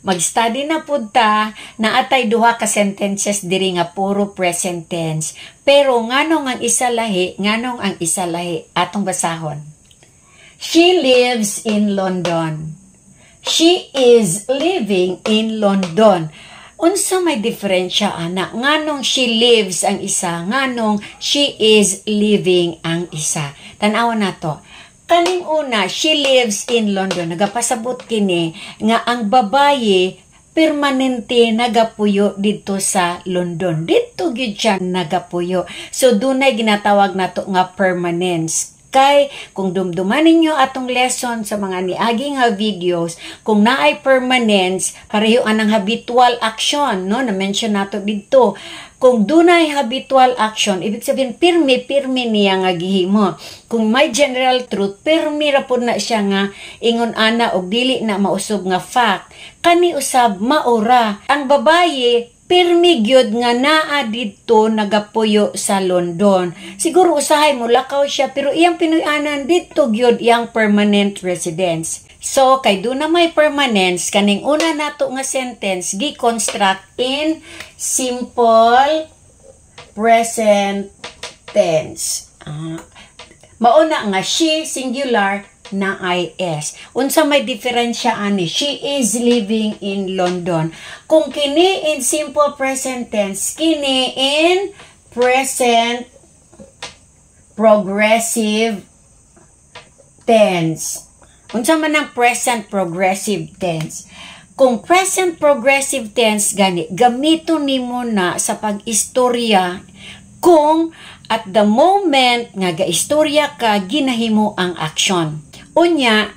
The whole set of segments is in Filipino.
Mag-study na pud ta na atay duha ka sentences diri nga puro present tense. Pero nganong ang isa lahi, nganong ang isa lahi atong basahon. She lives in London. She is living in London. Unsa may diferensya ana? Nganong she lives ang isa, nganong she is living ang isa. Tan-aw nato. Kaning una, she lives in London. Nagapasabot kini nga ang babaye permanente nagapuyo dito sa London. Dito gyud siya nagapuyo. So dunay ginatawag nato nga permanence. Kay kung dumduman ninyo atong lesson sa mga niaging nga videos, kung naay permanence, pareho anang habitual action, no? Na-mention nato dito. Kung dunay habitual action, ibig sabihin pirmi niya nga gihimo. Kung may general truth, pirmi ra pud na siya nga ingon ana og dili na mausog nga fact. Kani usab maura ang babaye pirmi gyud nga naa didto nagapuyo sa London. Siguro usahay mo lakaw siya pero iyang pinuy-anan didto gyud iyang permanent residence. So kay do na may permanence kaning una nato nga sentence gi-construct in simple present tense. Mauna nga she singular na is. Unsa may diferensya ani? She is living in London. Kung kini in simple present tense, kini in present progressive tense. Unsa man ang present progressive tense? Kung present progressive tense gani, gamiton nimo na sa pag-istorya kung at the moment nga gaistorya ka ginahimo ang action. Unya,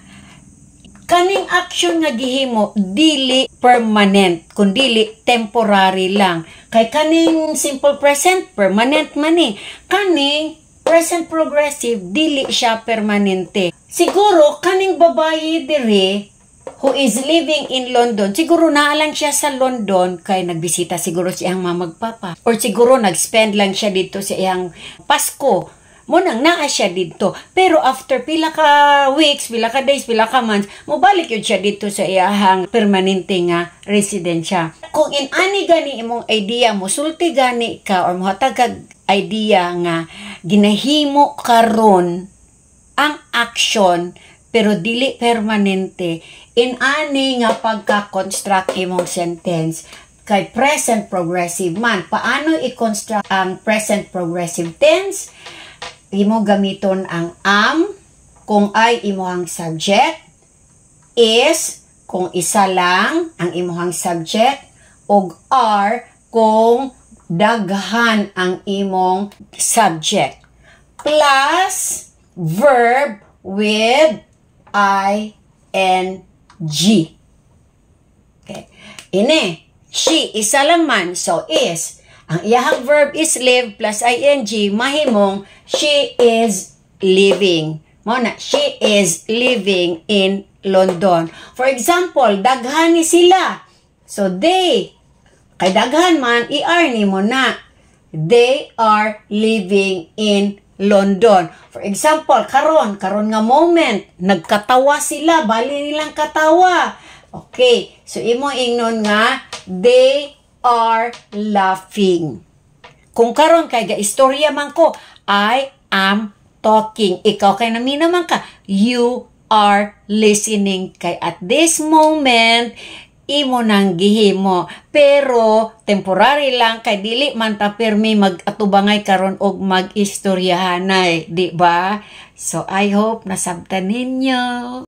kaning action nga gihimo dili permanent, kundi temporary lang. Kay kaning simple present permanent man ni. Kaning present progressive dili siya permanente. Siguro kaning babaye diri who is living in London, siguro naalang siya sa London kay nagbisita siguro si iyang mamagpapa. Or siguro nag-spend lang siya dito sa iyang Pasko. Munang naa siya dito. Pero after pila ka weeks, pila ka days, pila ka months, mobalik yun siya dito sa iyahang permanente nga residensya. Kung in-ani gani imong idea, musulti gani ka or muhatag kag idea nga ginahimo karon ang action pero dili permanente, in-ani nga pagka-construct imong sentence kay present progressive man. Paano i-construct ang present progressive tense? Imo gamiton ang am kung ay imuhang subject, is kung isa lang ang imuhang subject, ug are kung daghan ang imong subject, plus verb with ing. Okay. Ini, she, isa lang man, so is. Ang iyahang verb is live plus ing, mahimong she is living. Muna, she is living in London. For example, daghan ni sila. So, they, kay daghan man, i-are ni mo na. They are living in London. For example, karon nga moment, nagkatawa sila, bali nilang katawa. Okay, so imo ingnon nga, they are laughing. Kung karon kay gaistorya man ko, I am talking. Ikaw kay nami naman ka, you are listening. Kay at this moment, imo nang gihimo. Pero, temporary lang, kay dili man ta permi mag-atubangay karon og mag-istoryahanay. Di ba? So, I hope nasabtan ninyo.